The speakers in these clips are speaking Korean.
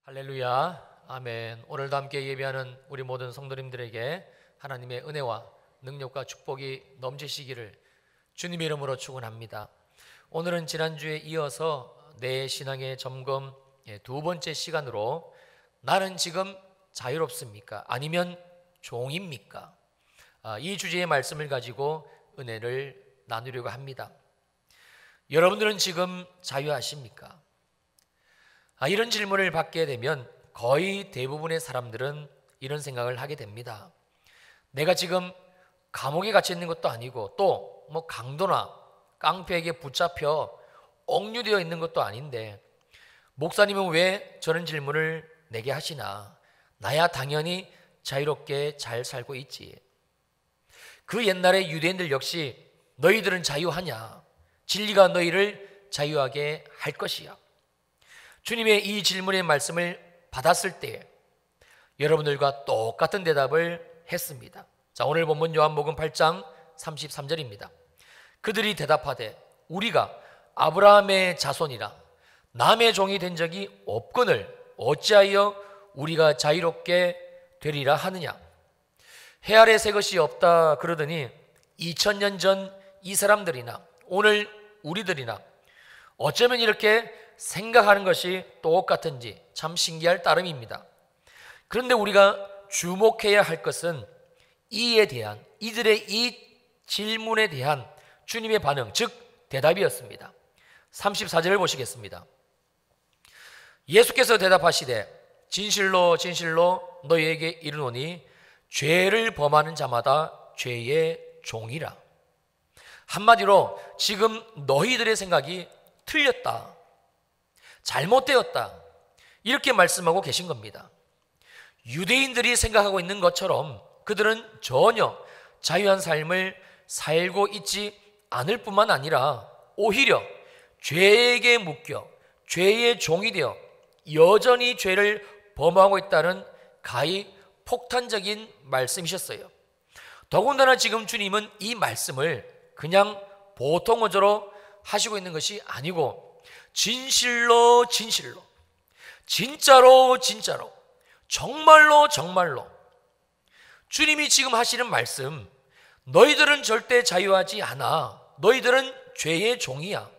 할렐루야, 아멘. 오늘도 함께 예배하는 우리 모든 성도님들에게 하나님의 은혜와 능력과 축복이 넘치시기를 주님의 이름으로 축원합니다. 오늘은 지난주에 이어서 내 신앙의 점검 두 번째 시간으로 나는 지금 자유롭습니까? 아니면 종입니까? 이 주제의 말씀을 가지고 은혜를 나누려고 합니다. 여러분들은 지금 자유하십니까? 이런 질문을 받게 되면 거의 대부분의 사람들은 이런 생각을 하게 됩니다. 내가 지금 감옥에 갇혀 있는 것도 아니고 또 강도나 깡패에게 붙잡혀 억류되어 있는 것도 아닌데 목사님은 왜 저런 질문을 내게 하시나? 나야 당연히 자유롭게 잘 살고 있지. 그 옛날의 유대인들 역시 너희들은 자유하냐? 진리가 너희를 자유하게 할 것이야. 주님의 이 질문의 말씀을 받았을 때 여러분들과 똑같은 대답을 했습니다. 자, 오늘 본문 요한복음 8장 33절입니다. 그들이 대답하되 우리가 아브라함의 자손이라 남의 종이 된 적이 없거늘 어찌하여 우리가 자유롭게 되리라 하느냐? 해 아래 새 것이 없다 그러더니 2000년 전 이 사람들이나 오늘 우리들이나 어쩌면 이렇게 생각하는 것이 똑같은지 참 신기할 따름입니다. 그런데 우리가 주목해야 할 것은 이에 대한, 이들의 이 질문에 대한 주님의 반응, 즉 대답이었습니다. 34절을 보시겠습니다. 예수께서 대답하시되 진실로 진실로 너희에게 이르노니 죄를 범하는 자마다 죄의 종이라. 한마디로 지금 너희들의 생각이 틀렸다, 잘못되었다, 이렇게 말씀하고 계신 겁니다. 유대인들이 생각하고 있는 것처럼 그들은 전혀 자유한 삶을 살고 있지 않을 뿐만 아니라 오히려 죄에게 묶여 죄의 종이 되어 여전히 죄를 범하고 있다는 가히 폭탄적인 말씀이셨어요. 더군다나 지금 주님은 이 말씀을 그냥 보통 어조로 하시고 있는 것이 아니고 진실로 진실로, 진짜로 진짜로, 정말로 정말로 주님이 지금 하시는 말씀, 너희들은 절대 자유하지 않아, 너희들은 죄의 종이야,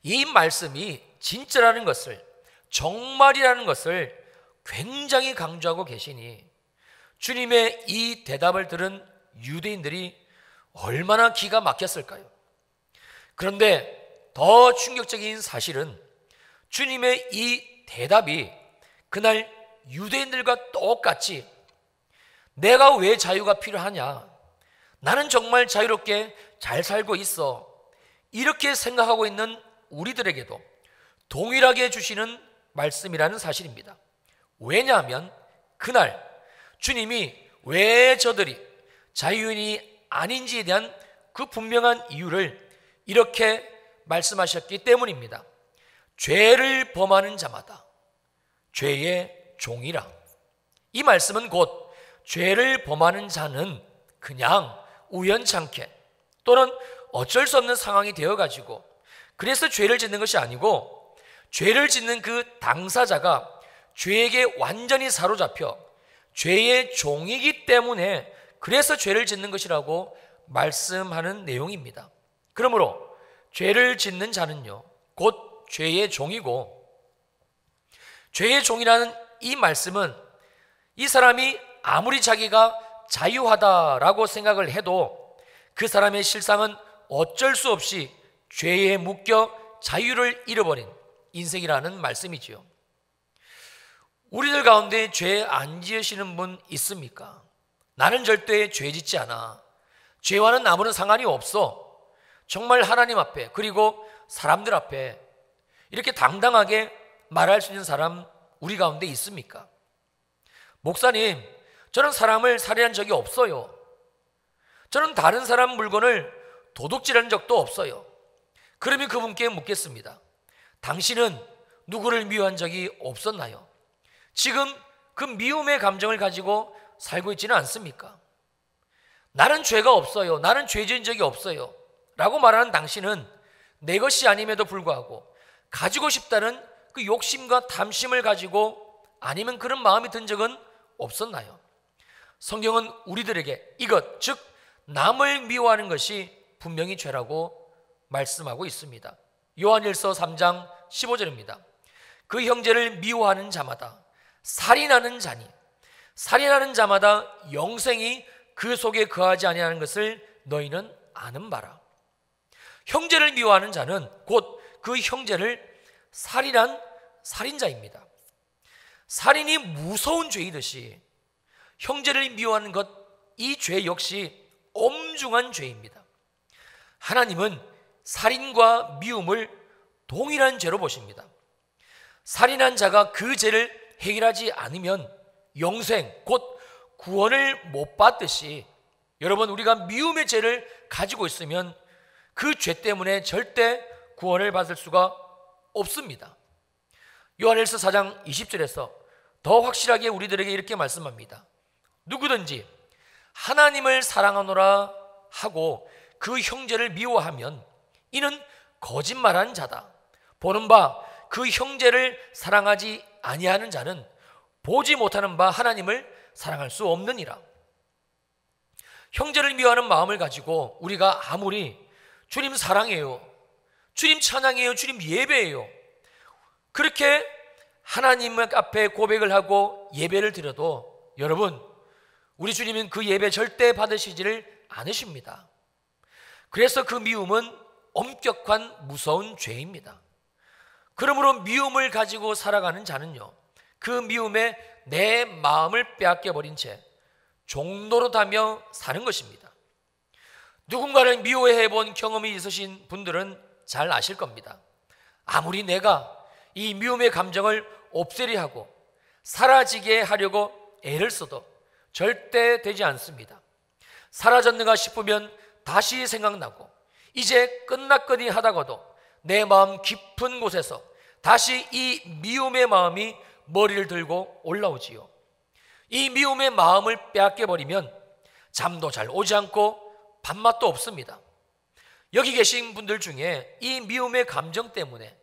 이 말씀이 진짜라는 것을, 정말이라는 것을 굉장히 강조하고 계시니 주님의 이 대답을 들은 유대인들이 얼마나 기가 막혔을까요? 그런데 더 충격적인 사실은 주님의 이 대답이 그날 유대인들과 똑같이 내가 왜 자유가 필요하냐? 나는 정말 자유롭게 잘 살고 있어, 이렇게 생각하고 있는 우리들에게도 동일하게 주시는 말씀이라는 사실입니다. 왜냐하면 그날 주님이 왜 저들이 자유인이 아닌지에 대한 그 분명한 이유를 이렇게 말씀하셨기 때문입니다. 죄를 범하는 자마다 죄의 종이라. 이 말씀은 곧 죄를 범하는 자는 그냥 우연찮게 또는 어쩔 수 없는 상황이 되어가지고 그래서 죄를 짓는 것이 아니고 죄를 짓는 그 당사자가 죄에게 완전히 사로잡혀 죄의 종이기 때문에 그래서 죄를 짓는 것이라고 말씀하는 내용입니다. 그러므로 죄를 짓는 자는요 곧 죄의 종이고, 죄의 종이라는 이 말씀은 이 사람이 아무리 자기가 자유하다라고 생각을 해도 그 사람의 실상은 어쩔 수 없이 죄에 묶여 자유를 잃어버린 인생이라는 말씀이지요. 우리들 가운데 죄 안 지으시는 분 있습니까? 나는 절대 죄 짓지 않아, 죄와는 아무런 상관이 없어, 정말 하나님 앞에 그리고 사람들 앞에 이렇게 당당하게 말할 수 있는 사람 우리 가운데 있습니까? 목사님, 저는 사람을 살해한 적이 없어요, 저는 다른 사람 물건을 도둑질한 적도 없어요. 그러면 그분께 묻겠습니다. 당신은 누구를 미워한 적이 없었나요? 지금 그 미움의 감정을 가지고 살고 있지는 않습니까? 나는 죄가 없어요, 나는 죄 지은 적이 없어요 라고 말하는 당신은 내 것이 아님에도 불구하고 가지고 싶다는 그 욕심과 탐심을 가지고 아니면 그런 마음이 든 적은 없었나요? 성경은 우리들에게 이것, 즉 남을 미워하는 것이 분명히 죄라고 말씀하고 있습니다. 요한일서 3장 15절입니다. 그 형제를 미워하는 자마다 살인하는 자니 살인하는 자마다 영생이 그 속에 거하지 아니하는 것을 너희는 아는 바라. 형제를 미워하는 자는 곧 그 형제를 살인한 살인자입니다. 살인이 무서운 죄이듯이 형제를 미워하는 것, 이 죄 역시 엄중한 죄입니다. 하나님은 살인과 미움을 동일한 죄로 보십니다. 살인한 자가 그 죄를 해결하지 않으면 영생, 곧 구원을 못 받듯이 여러분, 우리가 미움의 죄를 가지고 있으면 그 죄 때문에 절대 구원을 받을 수가 없습니다. 요한일서 4장 20절에서 더 확실하게 우리들에게 이렇게 말씀합니다. 누구든지 하나님을 사랑하노라 하고 그 형제를 미워하면 이는 거짓말하는 자다. 보는 바 그 형제를 사랑하지 아니하는 자는 보지 못하는 바 하나님을 사랑할 수 없느니라. 형제를 미워하는 마음을 가지고 우리가 아무리 주님 사랑해요, 주님 찬양해요, 주님 예배해요, 그렇게 하나님 앞에 고백을 하고 예배를 드려도 여러분, 우리 주님은 그 예배 절대 받으시지를 않으십니다. 그래서 그 미움은 엄격한 무서운 죄입니다. 그러므로 미움을 가지고 살아가는 자는요, 그 미움에 내 마음을 빼앗겨 버린 채 종노릇하며 사는 것입니다. 누군가를 미워해 본 경험이 있으신 분들은 잘 아실 겁니다. 아무리 내가 이 미움의 감정을 없애려 하고 사라지게 하려고 애를 써도 절대 되지 않습니다. 사라졌는가 싶으면 다시 생각나고 이제 끝났거니 하다가도 내 마음 깊은 곳에서 다시 이 미움의 마음이 머리를 들고 올라오지요. 이 미움의 마음을 빼앗겨 버리면 잠도 잘 오지 않고 밥맛도 없습니다. 여기 계신 분들 중에 이 미움의 감정 때문에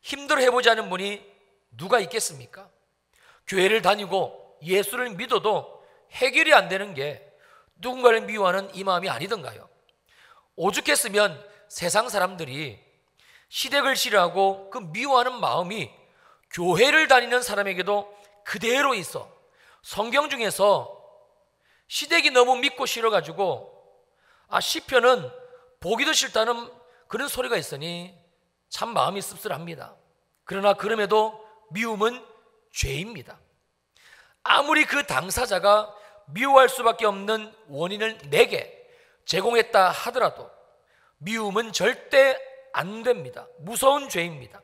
힘들어 해보지 않은 분이 누가 있겠습니까? 교회를 다니고 예수를 믿어도 해결이 안 되는 게 누군가를 미워하는 이 마음이 아니던가요? 오죽했으면 세상 사람들이 시댁을 싫어하고 그 미워하는 마음이 교회를 다니는 사람에게도 그대로 있어. 성경 중에서 시댁이 너무 믿고 싫어가지고 시편은 보기도 싫다는 그런 소리가 있으니 참 마음이 씁쓸합니다. 그러나 그럼에도 미움은 죄입니다. 아무리 그 당사자가 미워할 수밖에 없는 원인을 내게 제공했다 하더라도 미움은 절대 안 됩니다. 무서운 죄입니다.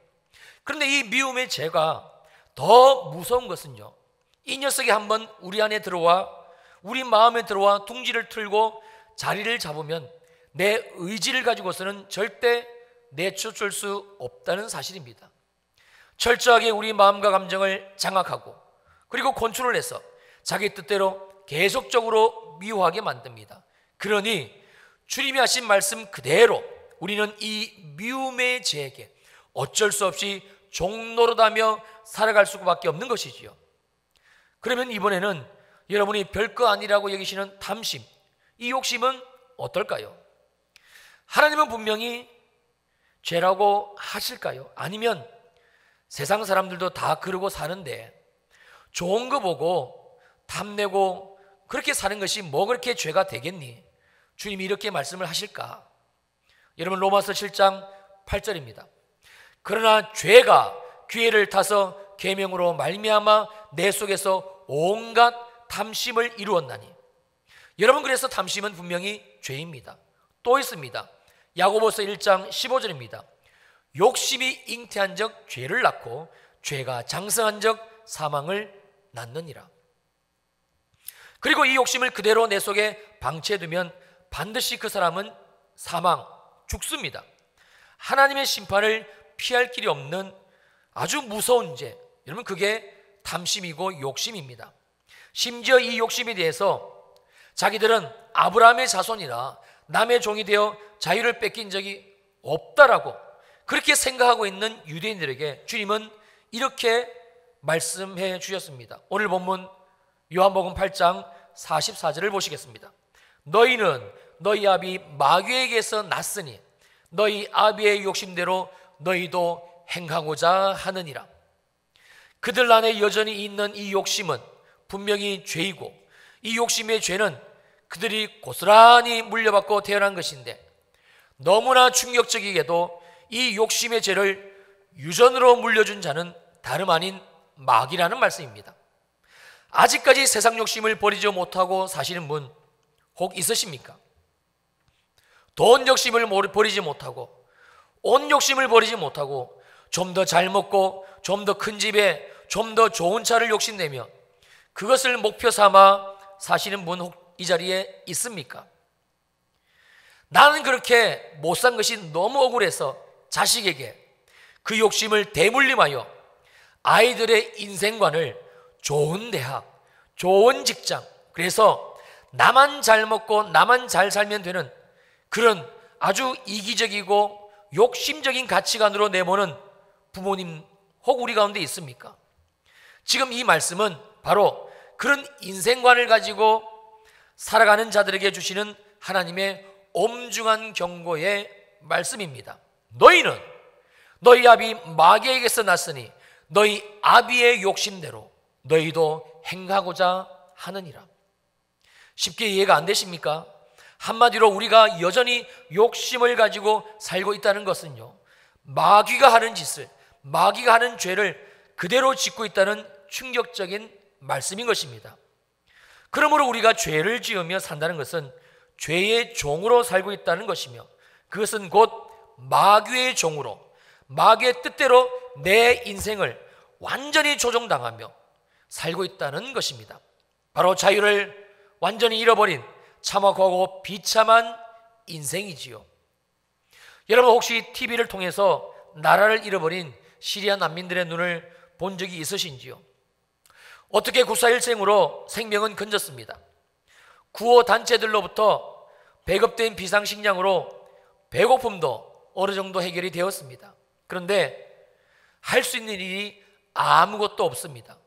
그런데 이 미움의 죄가 더 무서운 것은요, 이 녀석이 한번 우리 안에 들어와 우리 마음에 들어와 둥지를 틀고 자리를 잡으면 내 의지를 가지고서는 절대 내쫓을 수 없다는 사실입니다. 철저하게 우리 마음과 감정을 장악하고 그리고 컨트롤 해서 자기 뜻대로 계속적으로 미워하게 만듭니다. 그러니 주님이 하신 말씀 그대로 우리는 이 미움의 죄에게 어쩔 수 없이 종노릇하며 살아갈 수밖에 없는 것이지요. 그러면 이번에는 여러분이 별거 아니라고 여기시는 탐심, 이 욕심은 어떨까요? 하나님은 분명히 죄라고 하실까요? 아니면 세상 사람들도 다 그러고 사는데 좋은 거 보고 탐내고 그렇게 사는 것이 뭐 그렇게 죄가 되겠니? 주님이 이렇게 말씀을 하실까? 여러분, 로마서 7장 8절입니다. 그러나 죄가 기회를 타서 계명으로 말미암아 내 속에서 온갖 탐심을 이루었나니. 여러분, 그래서 탐심은 분명히 죄입니다. 또 있습니다. 야고보서 1장 15절입니다. 욕심이 잉태한 적 죄를 낳고 죄가 장성한 적 사망을 낳느니라. 그리고 이 욕심을 그대로 내 속에 방치해두면 반드시 그 사람은 사망, 죽습니다. 하나님의 심판을 피할 길이 없는 아주 무서운 죄, 여러분, 그게 탐심이고 욕심입니다. 심지어 이 욕심에 대해서 자기들은 아브라함의 자손이라 남의 종이 되어 자유를 뺏긴 적이 없다라고 그렇게 생각하고 있는 유대인들에게 주님은 이렇게 말씀해 주셨습니다. 오늘 본문 요한복음 8장 44절을 보시겠습니다. 너희는 너희 아비 마귀에게서 났으니 너희 아비의 욕심대로 너희도 행하고자 하느니라. 그들 안에 여전히 있는 이 욕심은 분명히 죄이고, 이 욕심의 죄는 그들이 고스란히 물려받고 태어난 것인데, 너무나 충격적이게도 이 욕심의 죄를 유전으로 물려준 자는 다름 아닌 마귀라는 말씀입니다. 아직까지 세상 욕심을 버리지 못하고 사시는 분 혹 있으십니까? 돈 욕심을 버리지 못하고, 옷 욕심을 버리지 못하고, 좀 더 잘 먹고 좀 더 큰 집에 좀 더 좋은 차를 욕심내며 그것을 목표 삼아 사시는 분 혹 이 자리에 있습니까? 나는 그렇게 못 산 것이 너무 억울해서 자식에게 그 욕심을 대물림하여 아이들의 인생관을 좋은 대학, 좋은 직장, 그래서 나만 잘 먹고 나만 잘 살면 되는 그런 아주 이기적이고 욕심적인 가치관으로 내모는 부모님 혹 우리 가운데 있습니까? 지금 이 말씀은 바로 그런 인생관을 가지고 살아가는 자들에게 주시는 하나님의 엄중한 경고의 말씀입니다. 너희는 너희 아비 마귀에게서 났으니 너희 아비의 욕심대로 너희도 행하고자 하느니라. 쉽게 이해가 안 되십니까? 한마디로 우리가 여전히 욕심을 가지고 살고 있다는 것은요, 마귀가 하는 짓을, 마귀가 하는 죄를 그대로 짓고 있다는 충격적인 말씀인 것입니다. 그러므로 우리가 죄를 지으며 산다는 것은 죄의 종으로 살고 있다는 것이며, 그것은 곧 마귀의 종으로, 마귀의 뜻대로 내 인생을 완전히 조종당하며 살고 있다는 것입니다. 바로 자유를 완전히 잃어버린 참혹하고 비참한 인생이지요. 여러분 혹시 TV를 통해서 나라를 잃어버린 시리아 난민들의 눈을 본 적이 있으신지요? 어떻게 9.4일생으로 생명은 건졌습니다. 구호 단체들로부터 배급된 비상식량으로 배고픔도 어느 정도 해결이 되었습니다. 그런데 할 수 있는 일이 아무것도 없습니다.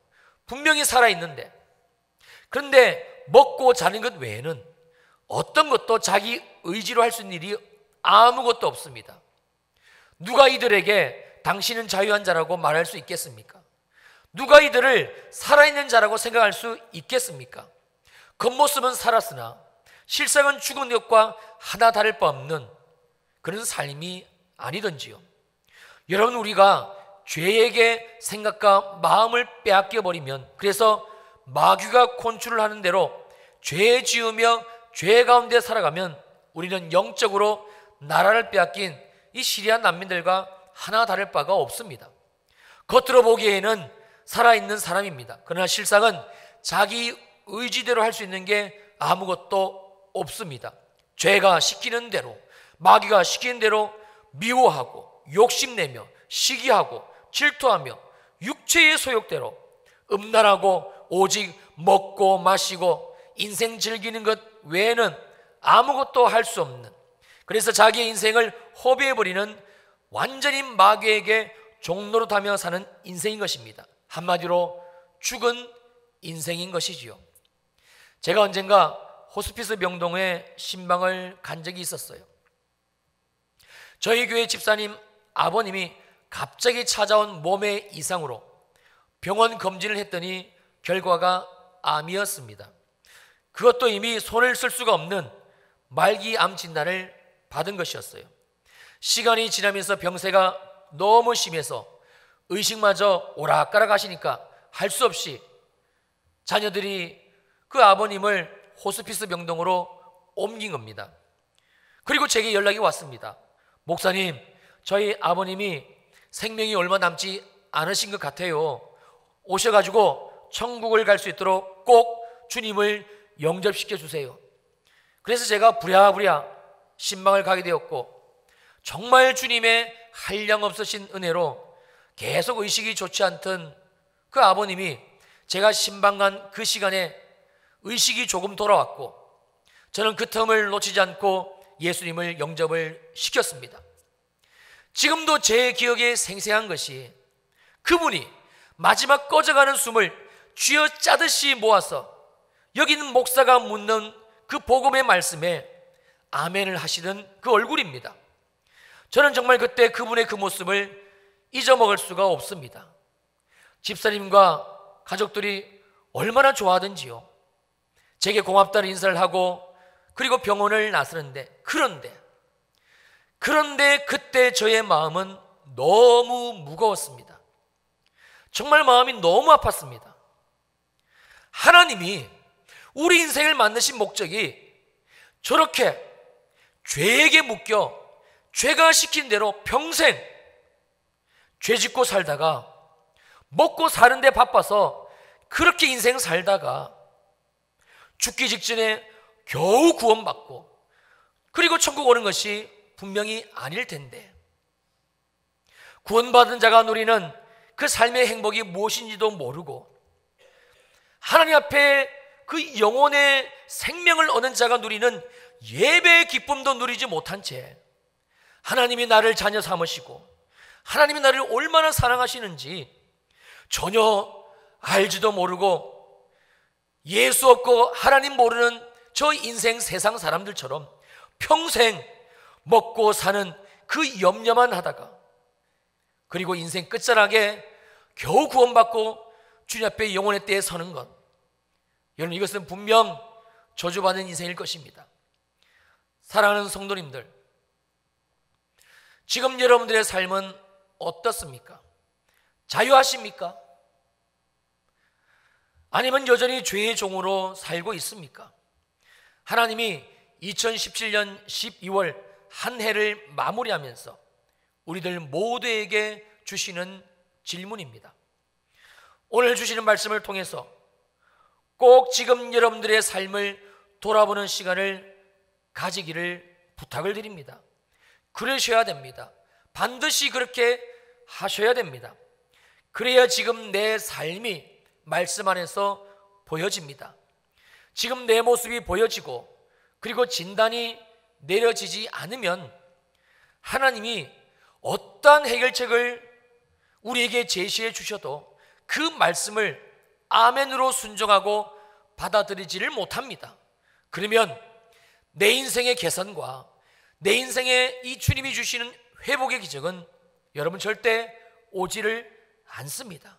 분명히 살아있는데, 그런데 먹고 자는 것 외에는 어떤 것도 자기 의지로 할 수 있는 일이 아무것도 없습니다. 누가 이들에게 당신은 자유한 자라고 말할 수 있겠습니까? 누가 이들을 살아있는 자라고 생각할 수 있겠습니까? 겉모습은 살았으나 실상은 죽은 것과 하나 다를 바 없는 그런 삶이 아니던지요. 여러분, 우리가 죄에게 생각과 마음을 빼앗겨 버리면, 그래서 마귀가 콘트롤 하는 대로 죄 지으며 죄 가운데 살아가면 우리는 영적으로 나라를 빼앗긴 이 시리아 난민들과 하나 다를 바가 없습니다. 겉으로 보기에는 살아있는 사람입니다. 그러나 실상은 자기 의지대로 할 수 있는 게 아무것도 없습니다. 죄가 시키는 대로, 마귀가 시키는 대로 미워하고 욕심내며 시기하고 질투하며 육체의 소욕대로 음란하고 오직 먹고 마시고 인생 즐기는 것 외에는 아무것도 할 수 없는, 그래서 자기의 인생을 허비해버리는 완전히 마귀에게 종노릇하며 사는 인생인 것입니다. 한마디로 죽은 인생인 것이지요. 제가 언젠가 호스피스 명동에 신방을 간 적이 있었어요. 저희 교회 집사님 아버님이 갑자기 찾아온 몸의 이상으로 병원 검진을 했더니 결과가 암이었습니다. 그것도 이미 손을 쓸 수가 없는 말기암 진단을 받은 것이었어요. 시간이 지나면서 병세가 너무 심해서 의식마저 오락가락 하시니까 할 수 없이 자녀들이 그 아버님을 호스피스 병동으로 옮긴 겁니다. 그리고 제게 연락이 왔습니다. 목사님, 저희 아버님이 생명이 얼마 남지 않으신 것 같아요. 오셔가지고 천국을 갈 수 있도록 꼭 주님을 영접시켜 주세요. 그래서 제가 부랴부랴 신방을 가게 되었고, 정말 주님의 한량없으신 은혜로 계속 의식이 좋지 않던 그 아버님이 제가 신방 간 그 시간에 의식이 조금 돌아왔고, 저는 그 틈을 놓치지 않고 예수님을 영접을 시켰습니다. 지금도 제 기억에 생생한 것이, 그분이 마지막 꺼져가는 숨을 쥐어 짜듯이 모아서 여기 있는 목사가 묻는 그 복음의 말씀에 아멘을 하시던 그 얼굴입니다. 저는 정말 그때 그분의 그 모습을 잊어먹을 수가 없습니다. 집사님과 가족들이 얼마나 좋아하던지요. 제게 고맙다는 인사를 하고 그리고 병원을 나서는데, 그런데 그때 저의 마음은 너무 무거웠습니다. 정말 마음이 너무 아팠습니다. 하나님이 우리 인생을 만드신 목적이 저렇게 죄에게 묶여 죄가 시킨 대로 평생 죄 짓고 살다가 먹고 사는 데 바빠서 그렇게 인생 살다가 죽기 직전에 겨우 구원받고 그리고 천국 오는 것이 분명히 아닐 텐데, 구원받은 자가 누리는 그 삶의 행복이 무엇인지도 모르고 하나님 앞에 그 영혼의 생명을 얻는 자가 누리는 예배의 기쁨도 누리지 못한 채 하나님이 나를 자녀 삼으시고 하나님이 나를 얼마나 사랑하시는지 전혀 알지도 모르고 예수 없고 하나님 모르는 저 인생 세상 사람들처럼 평생 먹고 사는 그 염려만 하다가 그리고 인생 끝자락에 겨우 구원받고 주님 앞에 영혼의 때에 서는 것, 여러분, 이것은 분명 저주받은 인생일 것입니다. 사랑하는 성도님들, 지금 여러분들의 삶은 어떻습니까? 자유하십니까? 아니면 여전히 죄의 종으로 살고 있습니까? 하나님이 2017년 12월 한 해를 마무리하면서 우리들 모두에게 주시는 질문입니다. 오늘 주시는 말씀을 통해서 꼭 지금 여러분들의 삶을 돌아보는 시간을 가지기를 부탁을 드립니다. 그러셔야 됩니다. 반드시 그렇게 하셔야 됩니다. 그래야 지금 내 삶이 말씀 안에서 보여집니다. 지금 내 모습이 보여지고 그리고 진단이 내려지지 않으면 하나님이 어떠한 해결책을 우리에게 제시해 주셔도 그 말씀을 아멘으로 순종하고 받아들이지를 못합니다. 그러면 내 인생의 개선과 내 인생의 이 주님이 주시는 회복의 기적은 여러분 절대 오지를 않습니다.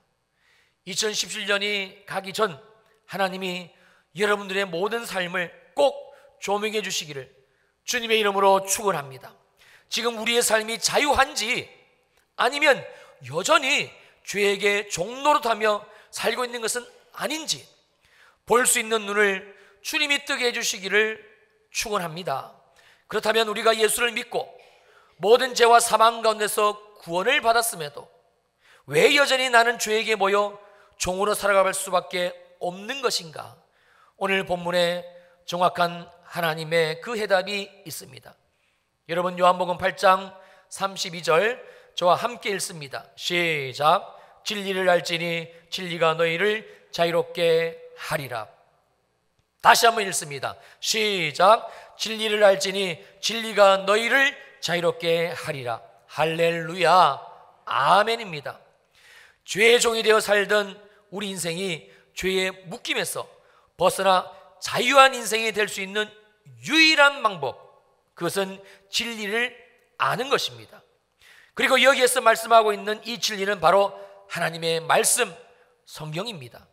2017년이 가기 전 하나님이 여러분들의 모든 삶을 꼭 조명해 주시기를 주님의 이름으로 축원합니다. 지금 우리의 삶이 자유한지 아니면 여전히 죄에게 종노릇하며 살고 있는 것은 아닌지 볼 수 있는 눈을 주님이 뜨게 해주시기를 축원합니다. 그렇다면 우리가 예수를 믿고 모든 죄와 사망 가운데서 구원을 받았음에도 왜 여전히 나는 죄에게 모여 종으로 살아갈 수밖에 없는 것인가? 오늘 본문에 정확한 하나님의 그 해답이 있습니다. 여러분, 요한복음 8장 32절 저와 함께 읽습니다. 시작. 진리를 알지니 진리가 너희를 자유롭게 하리라. 다시 한번 읽습니다. 시작. 진리를 알지니 진리가 너희를 자유롭게 하리라. 할렐루야. 아멘입니다. 죄의 종이 되어 살던 우리 인생이 죄의 묶임에서 벗어나 자유한 인생이 될 수 있는 유일한 방법, 그것은 진리를 아는 것입니다. 그리고 여기에서 말씀하고 있는 이 진리는 바로 하나님의 말씀, 성경입니다.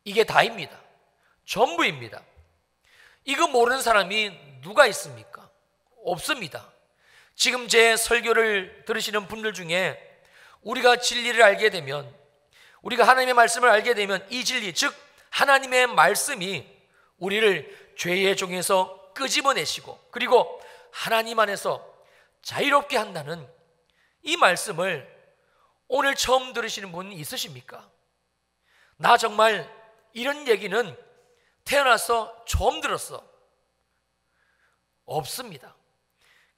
이게 다입니다. 전부입니다. 이거 모르는 사람이 누가 있습니까? 없습니다. 지금 제 설교를 들으시는 분들 중에 우리가 진리를 알게 되면, 우리가 하나님의 말씀을 알게 되면 이 진리, 즉 하나님의 말씀이 우리를 죄의 종에서 끄집어내시고 그리고 하나님 안에서 자유롭게 한다는 이 말씀을 오늘 처음 들으시는 분 있으십니까? 나 정말 이런 얘기는 태어나서 처음 들었어. 없습니다.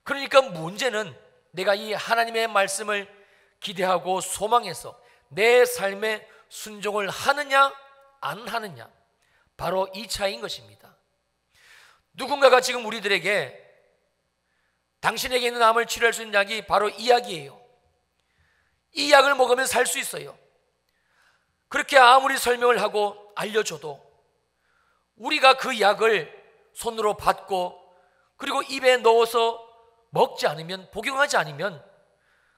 그러니까 문제는 내가 이 하나님의 말씀을 기대하고 소망해서 내 삶에 순종을 하느냐 안 하느냐, 바로 이 차이인 것입니다. 누군가가 지금 우리들에게 당신에게 있는 암을 치료할 수 있는 약이 바로 이 약이에요. 이 약을 먹으면 살 수 있어요. 그렇게 아무리 설명을 하고 알려줘도 우리가 그 약을 손으로 받고 그리고 입에 넣어서 먹지 않으면, 복용하지 않으면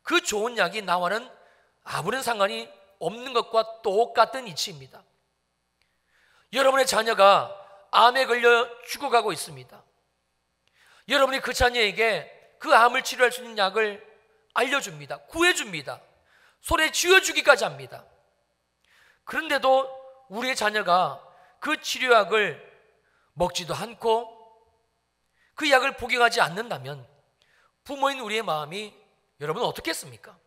그 좋은 약이 나와는 아무런 상관이 없는 것과 똑같은 이치입니다. 여러분의 자녀가 암에 걸려 죽어가고 있습니다. 여러분이 그 자녀에게 그 암을 치료할 수 있는 약을 알려줍니다. 구해줍니다. 손에 쥐어주기까지 합니다. 그런데도 우리의 자녀가 그 치료약을 먹지도 않고 그 약을 복용하지 않는다면 부모인 우리의 마음이 여러분 어떻겠습니까?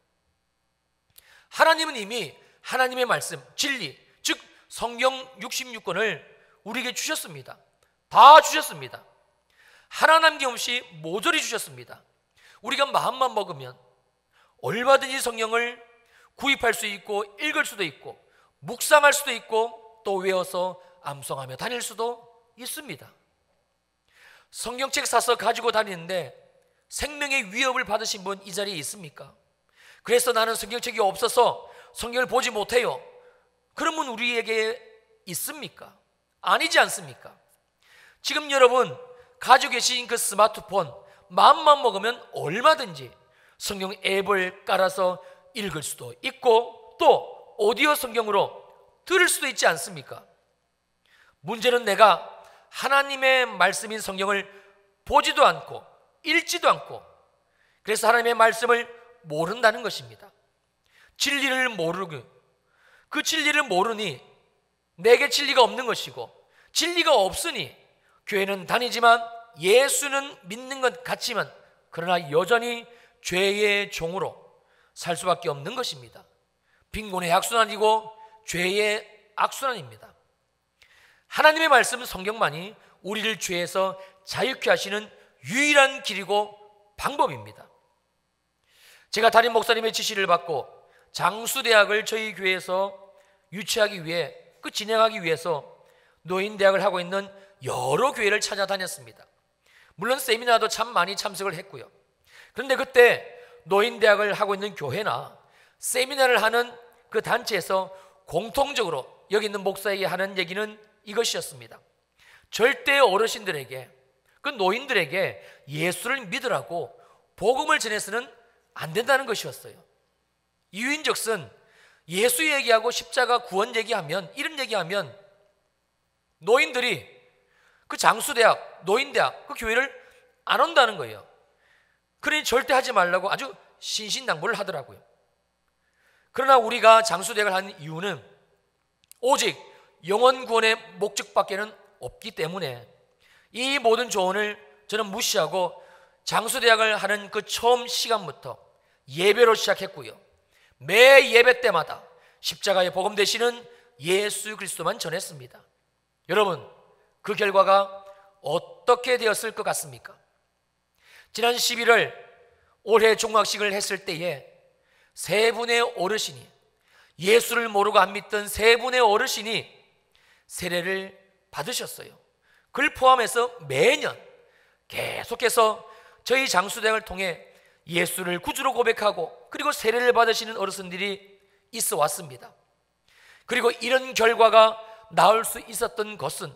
하나님은 이미 하나님의 말씀, 진리, 즉 성경 66권을 우리에게 주셨습니다. 다 주셨습니다. 하나 남김없이 모조리 주셨습니다. 우리가 마음만 먹으면 얼마든지 성경을 구입할 수 있고 읽을 수도 있고 묵상할 수도 있고 또 외워서 암송하며 다닐 수도 있습니다. 성경책 사서 가지고 다니는데 생명의 위협을 받으신 분 이 자리에 있습니까? 그래서 나는 성경책이 없어서 성경을 보지 못해요. 그런 분 우리에게 있습니까? 아니지 않습니까? 지금 여러분 가지고 계신 그 스마트폰 마음만 먹으면 얼마든지 성경 앱을 깔아서 읽을 수도 있고 또 오디오 성경으로 들을 수도 있지 않습니까? 문제는 내가 하나님의 말씀인 성경을 보지도 않고 읽지도 않고 그래서 하나님의 말씀을 모른다는 것입니다. 진리를 모르고 그 진리를 모르니 내게 진리가 없는 것이고 진리가 없으니 교회는 다니지만 예수는 믿는 것 같지만 그러나 여전히 죄의 종으로 살 수밖에 없는 것입니다. 빈곤의 악순환이고 죄의 악순환입니다. 하나님의 말씀 성경만이 우리를 죄에서 자유케 하시는 유일한 길이고 방법입니다. 제가 담임 목사님의 지시를 받고 장수대학을 저희 교회에서 유치하기 위해 진행하기 위해서 노인대학을 하고 있는 여러 교회를 찾아다녔습니다. 물론 세미나도 참 많이 참석을 했고요. 그런데 그때 노인대학을 하고 있는 교회나 세미나를 하는 그 단체에서 공통적으로 여기 있는 목사에게 하는 얘기는 이것이었습니다. 절대 어르신들에게 그 노인들에게 예수를 믿으라고 복음을 전해서는 안 된다는 것이었어요. 이유인즉슨 예수 얘기하고 십자가 구원 얘기하면 이런 얘기하면 노인들이 그 장수대학, 노인대학 그 교회를 안 온다는 거예요. 그러니 절대 하지 말라고 아주 신신당부를 하더라고요. 그러나 우리가 장수대학을 한 이유는 오직 영혼 구원의 목적밖에는 없기 때문에 이 모든 조언을 저는 무시하고 장수대학을 하는 그 처음 시간부터 예배로 시작했고요. 매 예배 때마다 십자가의 복음 되시는 예수 그리스도만 전했습니다. 여러분, 그 결과가 어떻게 되었을 것 같습니까? 지난 11월 올해 종막식을 했을 때에 세 분의 어르신이 예수를 모르고 안 믿던 세 분의 어르신이 세례를 받으셨어요. 그걸 포함해서 매년 계속해서 저희 장수대학을 통해 예수를 구주로 고백하고 그리고 세례를 받으시는 어르신들이 있어 왔습니다. 그리고 이런 결과가 나올 수 있었던 것은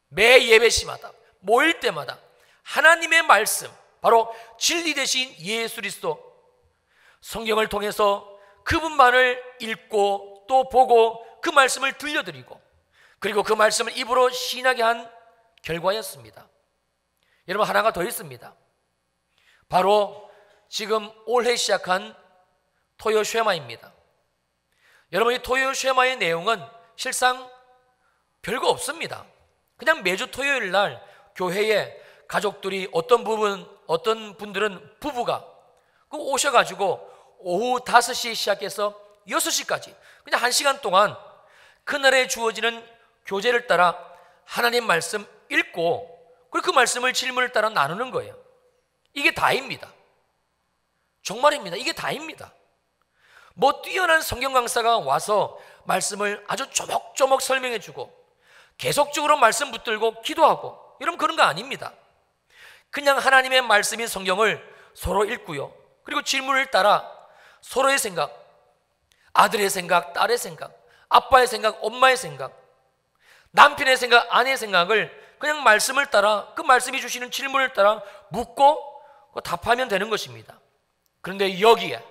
매 예배 시마다 모일 때마다 하나님의 말씀, 바로 진리 되신 예수 그리스도 성경을 통해서 그분만을 읽고 또 보고 그 말씀을 들려드리고 그리고 그 말씀을 입으로 신하게 한 결과였습니다. 여러분, 하나가 더 있습니다. 바로 지금 올해 시작한 토요 쉐마입니다. 여러분, 이 토요 쉐마의 내용은 실상 별거 없습니다. 그냥 매주 토요일 날 교회에 가족들이 어떤 분들은 부부가 오셔가지고 오후 5시에 시작해서 6시까지 그냥 1시간 동안 그날에 주어지는 교제를 따라 하나님 말씀 읽고 그리고 그 말씀을 질문을 따라 나누는 거예요. 이게 다입니다. 정말입니다. 이게 다입니다. 뭐 뛰어난 성경 강사가 와서 말씀을 아주 조목조목 설명해 주고 계속적으로 말씀 붙들고 기도하고 이러면 그런 거 아닙니다. 그냥 하나님의 말씀인 성경을 서로 읽고요. 그리고 질문을 따라 서로의 생각, 아들의 생각, 딸의 생각, 아빠의 생각, 엄마의 생각, 남편의 생각, 아내의 생각을 그냥 말씀을 따라, 그 말씀이 주시는 질문을 따라 묻고 답하면 되는 것입니다. 그런데 여기에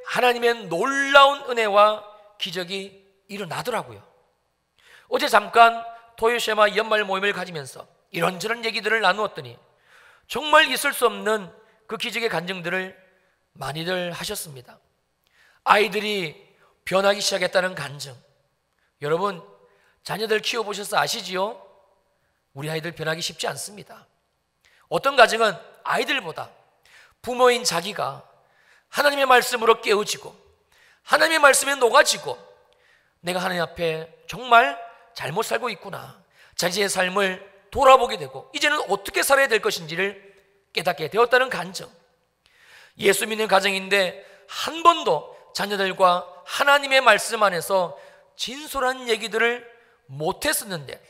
하나님의 놀라운 은혜와 기적이 일어나더라고요. 어제 잠깐 토요시마 연말 모임을 가지면서 이런저런 얘기들을 나누었더니 정말 있을 수 없는 그 기적의 간증들을 많이들 하셨습니다. 아이들이 변하기 시작했다는 간증. 여러분, 자녀들 키워보셔서 아시지요? 우리 아이들 변하기 쉽지 않습니다. 어떤 가정은 아이들보다 부모인 자기가 하나님의 말씀으로 깨어지고 하나님의 말씀에 녹아지고 내가 하나님 앞에 정말 잘못 살고 있구나, 자기의 삶을 돌아보게 되고 이제는 어떻게 살아야 될 것인지를 깨닫게 되었다는 간증. 예수 믿는 가정인데 한 번도 자녀들과 하나님의 말씀 안에서 진솔한 얘기들을 못했었는데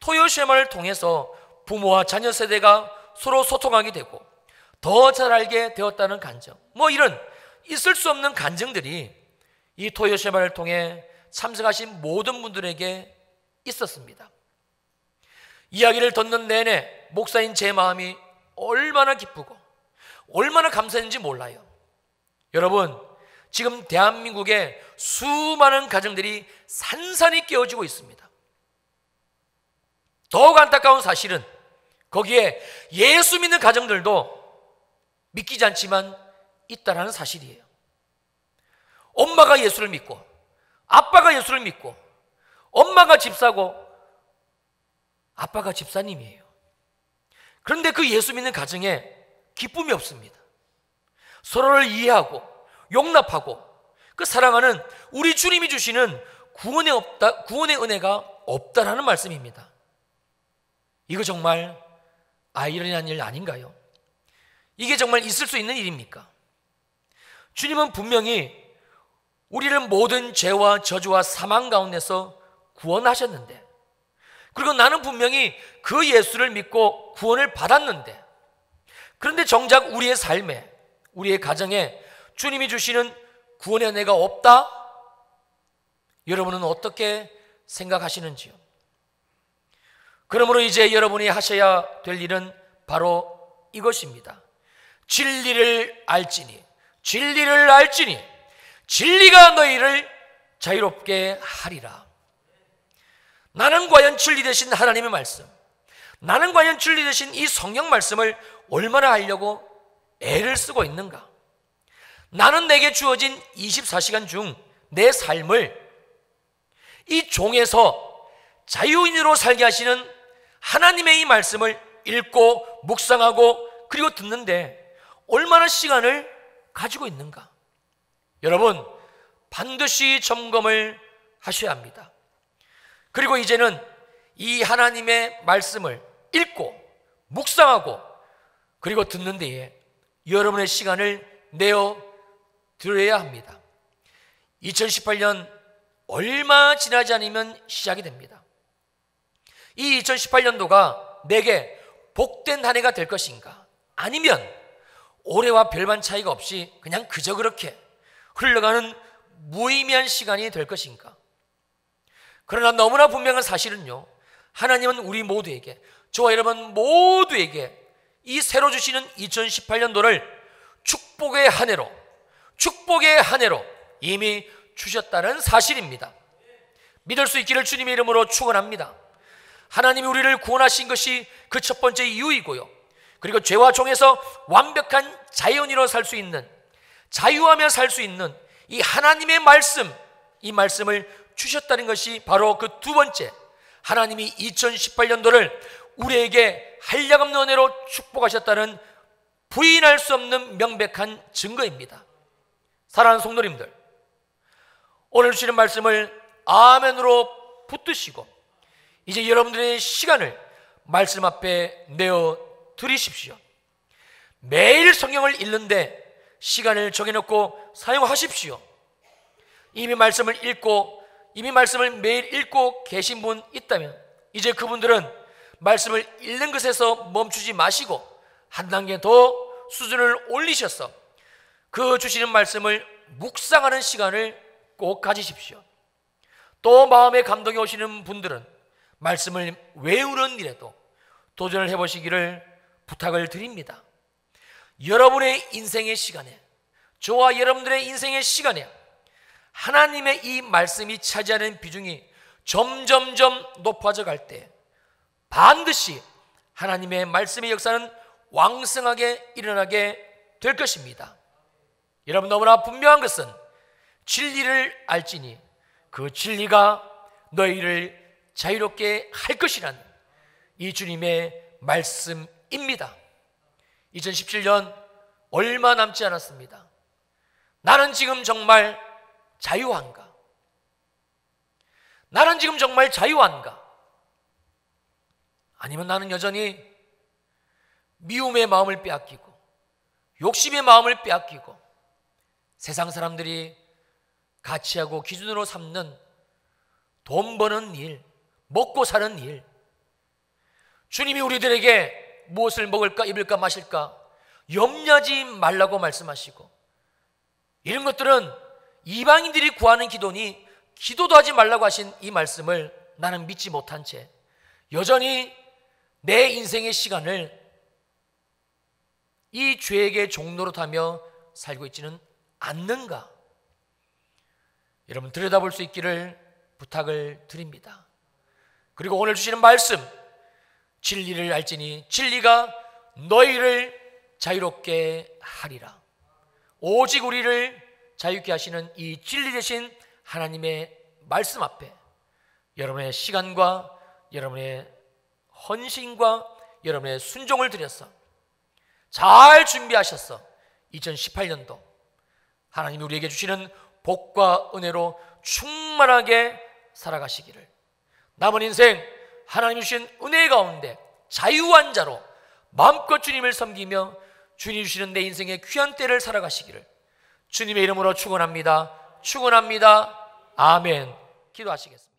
토요시마를 통해서 부모와 자녀 세대가 서로 소통하게 되고 더 잘 알게 되었다는 간증. 이런 있을 수 없는 간증들이 이 토요시마를 통해 참석하신 모든 분들에게 있었습니다. 이야기를 듣는 내내 목사인 제 마음이 얼마나 기쁘고 얼마나 감사했는지 몰라요. 여러분, 지금 대한민국에 수많은 가정들이 산산이 깨어지고 있습니다. 더욱 안타까운 사실은 거기에 예수 믿는 가정들도 믿기지 않지만 있다라는 사실이에요. 엄마가 예수를 믿고 아빠가 예수를 믿고 엄마가 집사고 아빠가 집사님이에요. 그런데 그 예수 믿는 가정에 기쁨이 없습니다. 서로를 이해하고 용납하고 그 사랑하는 우리 주님이 주시는 구원의 은혜가 없다라는 말씀입니다. 이거 정말 아이러니한 일 아닌가요? 이게 정말 있을 수 있는 일입니까? 주님은 분명히 우리를 모든 죄와 저주와 사망 가운데서 구원하셨는데, 그리고 나는 분명히 그 예수를 믿고 구원을 받았는데, 그런데 정작 우리의 삶에, 우리의 가정에 주님이 주시는 구원의 은혜가 없다? 여러분은 어떻게 생각하시는지요? 그러므로 이제 여러분이 하셔야 될 일은 바로 이것입니다. 진리를 알지니 진리가 너희를 자유롭게 하리라. 나는 과연 진리 되신 하나님의 말씀, 나는 과연 진리 되신 이 성경 말씀을 얼마나 알려고 애를 쓰고 있는가? 나는 내게 주어진 24시간 중 내 삶을 이 종에서 자유인으로 살게 하시는 하나님의 이 말씀을 읽고 묵상하고 그리고 듣는데 얼마나 시간을 가지고 있는가? 여러분, 반드시 점검을 하셔야 합니다. 그리고 이제는 이 하나님의 말씀을 읽고 묵상하고 그리고 듣는 데에 여러분의 시간을 내어 드려야 합니다. 2018년 얼마 지나지 않으면 시작이 됩니다. 이 2018년도가 내게 복된 한 해가 될 것인가? 아니면 올해와 별반 차이가 없이 그냥 그저 그렇게 흘러가는 무의미한 시간이 될 것인가? 그러나 너무나 분명한 사실은요, 하나님은 우리 모두에게, 저와 여러분 모두에게 이 새로 주시는 2018년도를 축복의 한 해로 이미 주셨다는 사실입니다. 믿을 수 있기를 주님의 이름으로 축원합니다. 하나님이 우리를 구원하신 것이 그 첫 번째 이유이고요, 그리고 죄와 종에서 완벽한 자연인으로 살 수 있는, 자유하며 살 수 있는 이 하나님의 말씀, 이 말씀을 주셨다는 것이 바로 그 두 번째, 하나님이 2018년도를 우리에게 한량없는 은혜로 축복하셨다는 부인할 수 없는 명백한 증거입니다. 사랑하는 성도님들, 오늘 주시는 말씀을 아멘으로 붙드시고 이제 여러분들의 시간을 말씀 앞에 내어 드리십시오. 매일 성경을 읽는데 시간을 정해놓고 사용하십시오. 이미 말씀을 읽고 이미 말씀을 매일 읽고 계신 분 있다면 이제 그분들은 말씀을 읽는 것에서 멈추지 마시고 한 단계 더 수준을 올리셔서 그 주시는 말씀을 묵상하는 시간을 꼭 가지십시오. 또 마음에 감동이 오시는 분들은 말씀을 외우는 일에도 도전을 해보시기를 부탁을 드립니다. 여러분의 인생의 시간에, 저와 여러분들의 인생의 시간에 하나님의 이 말씀이 차지하는 비중이 점점점 높아져 갈 때 반드시 하나님의 말씀의 역사는 왕성하게 일어나게 될 것입니다. 여러분, 너무나 분명한 것은 진리를 알지니 그 진리가 너희를 자유롭게 할 것이라는 이 주님의 말씀입니다. 2017년 얼마 남지 않았습니다. 나는 지금 정말 자유한가? 나는 지금 정말 자유한가? 아니면 나는 여전히 미움의 마음을 빼앗기고 욕심의 마음을 빼앗기고 세상 사람들이 가치하고 기준으로 삼는 돈 버는 일, 먹고 사는 일, 주님이 우리들에게 무엇을 먹을까 입을까 마실까 염려하지 말라고 말씀하시고, 이런 것들은 이방인들이 구하는 기도니 기도도 하지 말라고 하신 이 말씀을 나는 믿지 못한 채 여전히 내 인생의 시간을 이 죄에게 종노릇하며 살고 있지는 않는가? 여러분, 들여다볼 수 있기를 부탁을 드립니다. 그리고 오늘 주시는 말씀, 진리를 알지니 진리가 너희를 자유롭게 하리라. 오직 우리를 자유케 하시는 이 진리 되신 하나님의 말씀 앞에 여러분의 시간과 여러분의 헌신과 여러분의 순종을 드려서 잘 준비하셔서 2018년도 하나님이 우리에게 주시는 복과 은혜로 충만하게 살아가시기를, 남은 인생 하나님이 주신 은혜 가운데 자유한 자로 마음껏 주님을 섬기며 주님이 주시는 내 인생의 귀한 때를 살아가시기를 주님의 이름으로 축원합니다. 축원합니다. 아멘. 기도하시겠습니다.